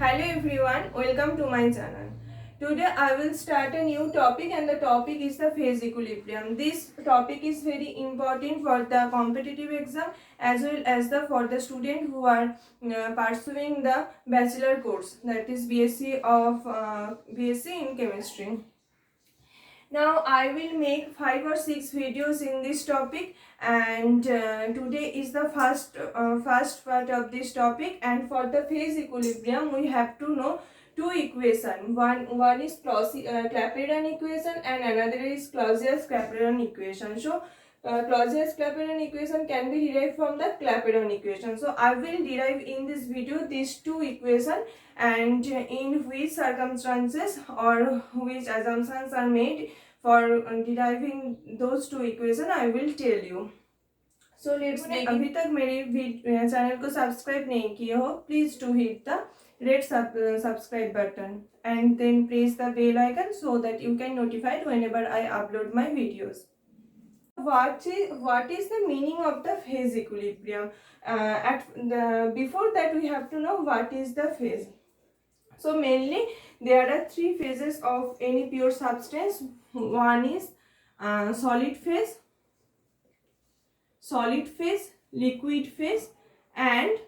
Hello everyone, welcome to my channel. Today I will start a new topic and the topic is the phase equilibrium. This topic is very important for the competitive exam as well as for the student who are pursuing the bachelor course, that is BSc in chemistry. Now I will make 5 or 6 videos in this topic, and today is the first part of this topic. And for the phase equilibrium we have to know two equation. One is Clapeyron equation and another is Clausius-Clapeyron equation. So Clausius-Clapeyron equation can be derived from the Clapeyron equation. So I will derive in this video these two equations, and in which circumstances or which assumptions are made for deriving those two equations I will tell you. So let's begin. अभी तक मेरे channel को subscribe नहीं किए हो, please do hit the red subscribe button and then press the bell icon so that you can notified whenever I upload my videos. What is the meaning of the phase equilibrium? Before that we have to know what is the phase. So mainly there are three phases of any pure substance. One is solid phase, liquid phase and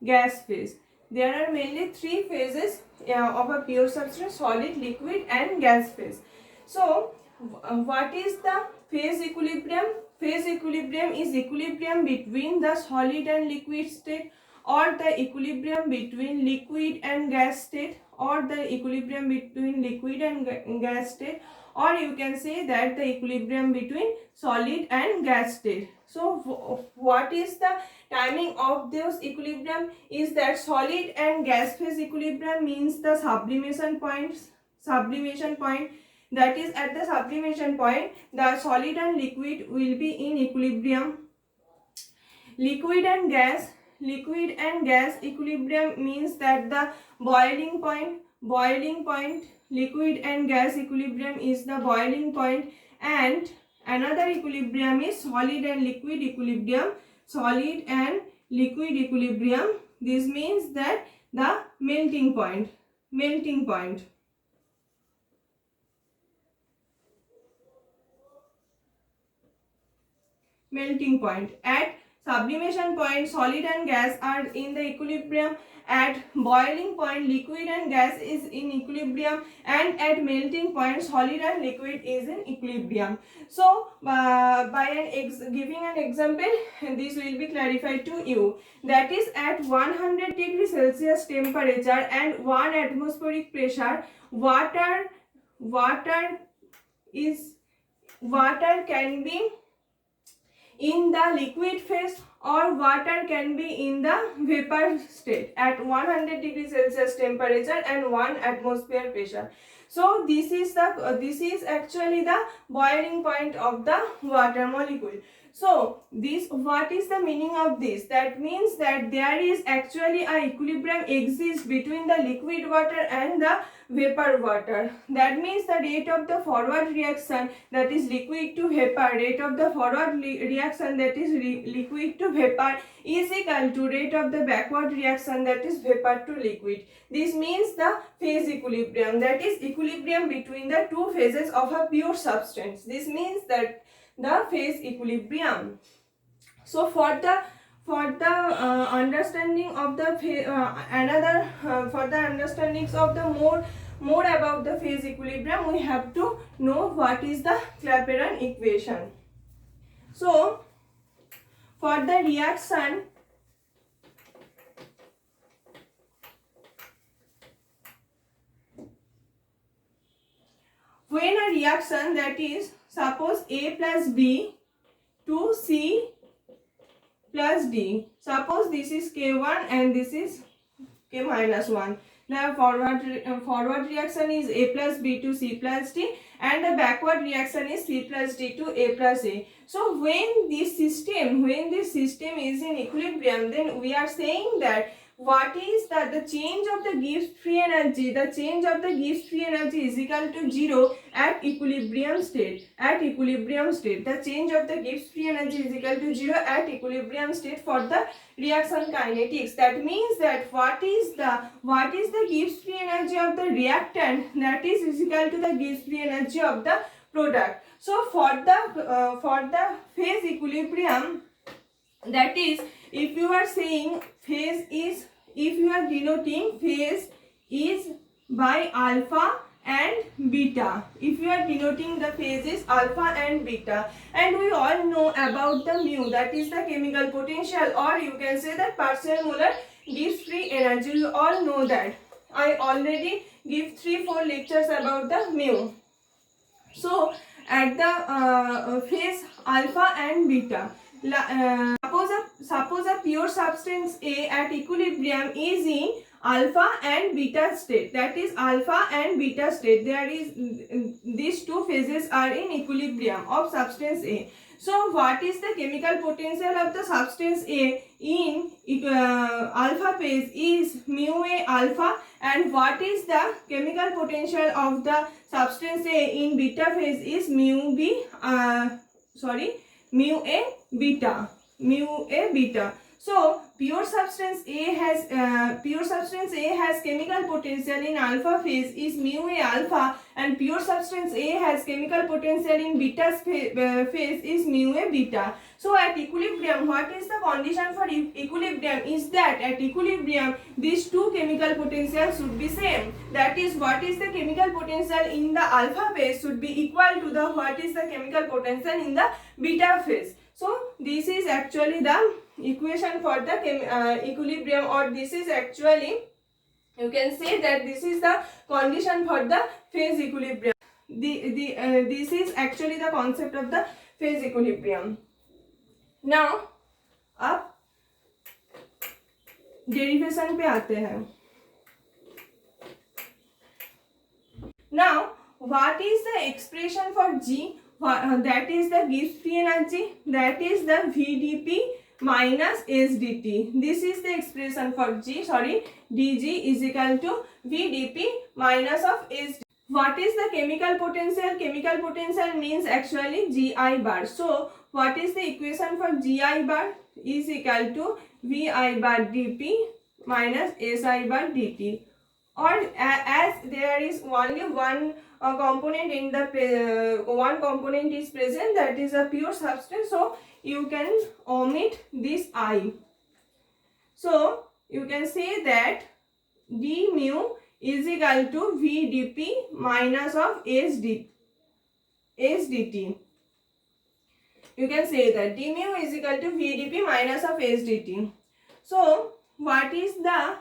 gas phase. There are mainly three phases of a pure substance: solid, liquid and gas phase. So what is the phase equilibrium? Phase equilibrium is equilibrium between the solid and liquid state, or the equilibrium between liquid and gas state, or the equilibrium between liquid and gas state, or you can say that the equilibrium between solid and gas state. So what is the timing of those equilibrium is that solid and gas phase equilibrium means the sublimation point, that is at the sublimation point the solid and liquid will be in equilibrium. Liquid and gas equilibrium means that the boiling point, liquid and gas equilibrium is the boiling point, and another equilibrium is solid and liquid equilibrium. This means that the melting point. At sublimation point, solid and gas are in the equilibrium. At boiling point, liquid and gas is in equilibrium, and at melting point, solid and liquid is in equilibrium. So giving an example, this will be clarified to you. That is, at 100 degrees Celsius temperature and 1 atmospheric pressure, water can be in the liquid phase or water can be in the vapor state at 100 degrees Celsius temperature and 1 atmosphere pressure. So this is actually the boiling point of the water molecule. So what is the meaning of this? That means that there is actually a equilibrium exists between the liquid water and the vapor water. That means the rate of the forward reaction, that is liquid to vapor, reaction, that is liquid to vapor, is equal to rate of the backward reaction, that is vapor to liquid. This means the phase equilibrium, that is equilibrium between the two phases of a pure substance. This means that the phase equilibrium. So for the understanding of the further understandings of the more about the phase equilibrium, we have to know what is the Clapeyron equation. So for the reaction, when a reaction, that is suppose A plus B to C plus D, suppose this is K1 and this is K minus 1. The forward reaction is A plus B to C plus D, and the backward reaction is C plus D to A plus A. So when this system is in equilibrium, then we are saying that what is the change of the Gibbs free energy? The change of the Gibbs free energy is equal to 0 at equilibrium state. At equilibrium state, the change of the Gibbs free energy is equal to 0 at equilibrium state for the reaction kinetics. That means that what is the Gibbs free energy of the reactant? That is equal to the Gibbs free energy of the product. So for the phase equilibrium, that is, if you are saying phase is, if you are denoting phase is by alpha and beta, if you are denoting the phases alpha and beta, and we all know about the mu, that is the chemical potential, or you can say that partial molar Gibbs free energy. You all know that. I already give 3-4 lectures about the mu. So at the phase alpha and beta, suppose a pure substance A at equilibrium is in alpha and beta state. That is alpha and beta state. There is these two phases are in equilibrium of substance A. So what is the chemical potential of the substance A in alpha phase is mu A alpha, and what is the chemical potential of the substance A in beta phase is mu A beta. So pure substance A has chemical potential in alpha phase is mu A alpha, and pure substance A has chemical potential in beta phase is mu A beta. So at equilibrium, what is the condition for equilibrium is that at equilibrium these two chemical potentials should be same. That is, what is the chemical potential in the alpha phase should be equal to the what is the chemical potential in the beta phase. So this is actually the equation for the equilibrium, or this is actually, you can say that this is the condition for the phase equilibrium. This is actually the concept of the phase equilibrium. Now अब derivation पे आते हैं. Now what is the expression for G? That is the Gibbs free energy, that is the VdP minus SdT. This is the expression for dG is equal to VdP minus of SdT. What is the chemical potential? Chemical potential means actually GI bar. So what is the equation for GI bar? Is equal to VI bar dP minus SI bar dt. Or as there is only one component in the one component is present, that is a pure substance, so you can omit this I. So you can say that d mu is equal to VdP minus of SdT. You can say that d mu is equal to VdP minus of SdT. So what is the,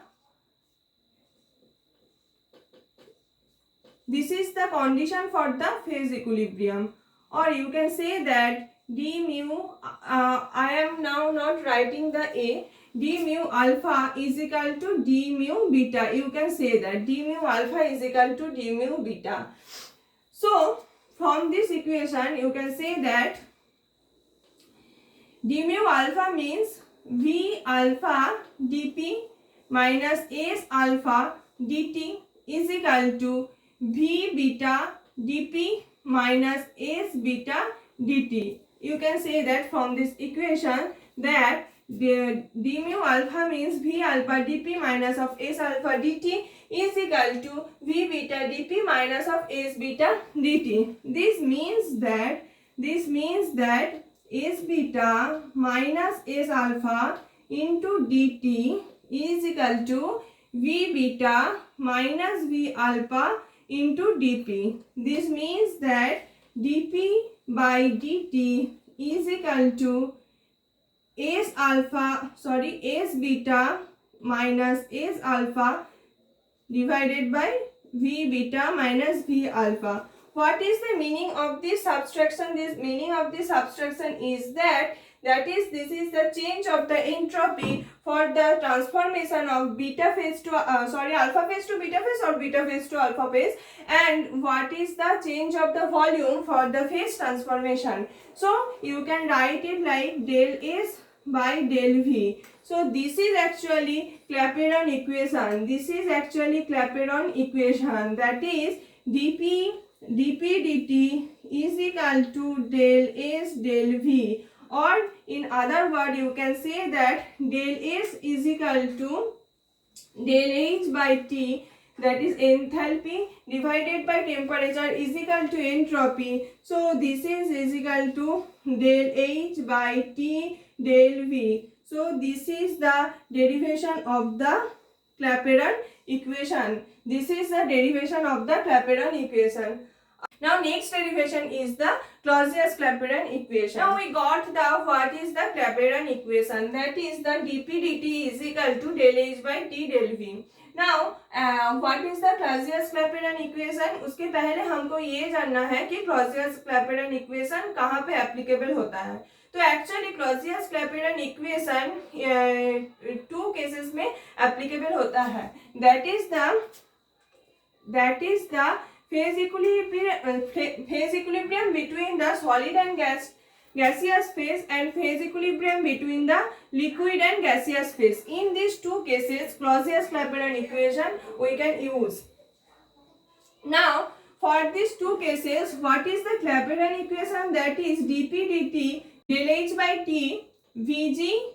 this is the condition for the phase equilibrium, or you can say that d mu, I am now not writing the A, d mu alpha is equal to d mu beta. You can say that d mu alpha is equal to d mu beta. So from this equation you can say that d mu alpha means V alpha dP minus S alpha dt is equal to V beta dP minus S beta dt. You can say that from this equation that the d mu alpha means V alpha dP minus of S alpha dt is equal to V beta dP minus of S beta dt. This means that S beta minus S alpha into dt is equal to V beta minus V alpha into dP. This means that dP by dt is equal to S beta minus S alpha divided by V beta minus V alpha. What is the meaning of this subtraction? This meaning of this subtraction is that this is the change of the entropy for the transformation of beta phase to alpha phase to beta phase or beta phase to alpha phase, and what is the change of the volume for the phase transformation. So you can write it like del S by del V. So this is actually Clapeyron equation. This is actually Clapeyron equation. That is dp dt is equal to del S del V, or in other word you can say that del S is equal to del H by T, that is enthalpy divided by temperature is equal to entropy. So this is equal to del H by T del V. So this is the derivation of the Clapeyron equation. This is the derivation of the Clapeyron equation. Now next derivation is the Clausius-Clapeyron equation. Now we got the what is the Clapeyron equation, that is the dp dt is equal to del H by T del V. Now what is the Clausius-Clapeyron equation, उसके पहले हमको ये जानना है कि Clausius-Clapeyron equation कहाँ पे applicable होता है. तो actually Clausius-Clapeyron equation two cases में applicable होता है. That is the phase equilibrium between the solid and gaseous phase, and phase equilibrium between the liquid and gaseous phase. In these two cases, Clausius-Clapeyron equation we can use. Now, for these two cases, what is the Clapeyron equation? That is dp dt del H by T Vg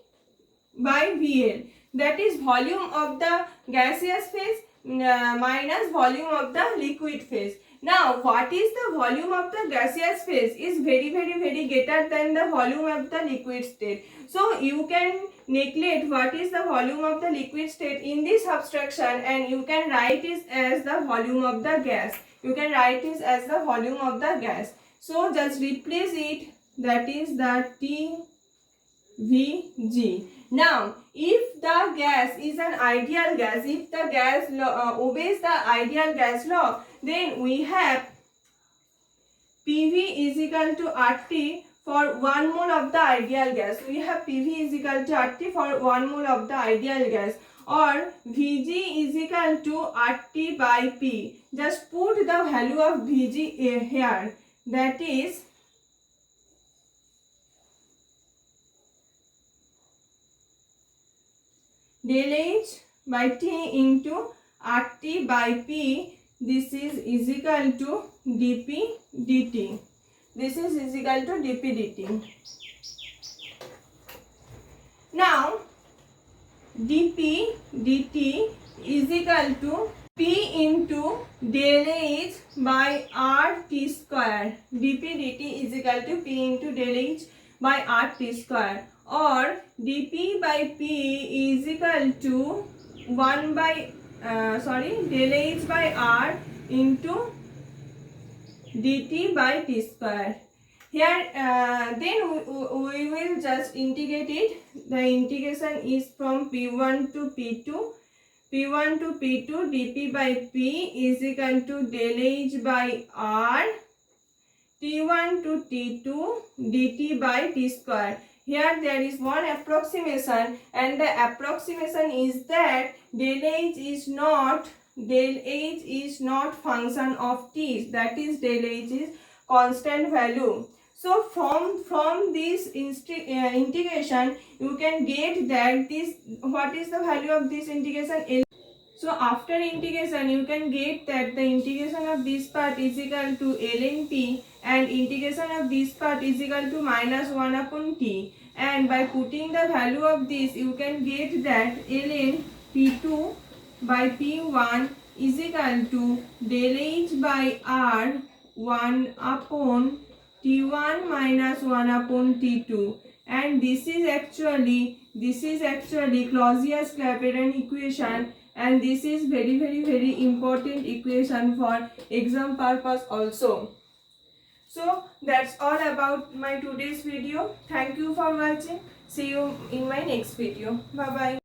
by Vl. That is volume of the gaseous phase minus volume of the liquid phase. Now what is the volume of the gaseous phase is very greater than the volume of the liquid state. So you can neglect what is the volume of the liquid state in this subtraction, and you can write it as the volume of the gas. You can write it as the volume of the gas. So just replace it, that is the TVG. Now, if the gas is an ideal gas, if the gas obeys the ideal gas law, then we have PV is equal to RT for 1 mole of the ideal gas. We have PV is equal to RT for 1 mole of the ideal gas, or Vg is equal to RT by P. Just put the value of Vg here. That is del H by T into RT by P. This is equal to dp dt. This is equal to dp dt. Now dp dt is equal to P into del H by RT square. dp dt is equal to P into del H by RT square, or dp by P is equal to 1 by del H by R into dt by T square. Here then we will just integrate it. The integration is from P1 to P2. P1 to P2 dp by P is equal to del H by R T1 to T2 dt by T square. Here there is one approximation, and the approximation is that del H is not function of T, that is del H is constant value. So from this integration you can get that this, what is the value of this integration? So after integration you can get that the integration of this part is equal to ln P, and integration of this part is equal to minus 1 upon T, and by putting the value of this you can get that ln P2 by P1 is equal to del H by R 1 upon T1 minus 1 upon T2, and this is actually Clausius-Clapeyron equation, and this is very important equation for exam purpose also. So that's all about my today's video. Thank you for watching. See you in my next video. Bye bye.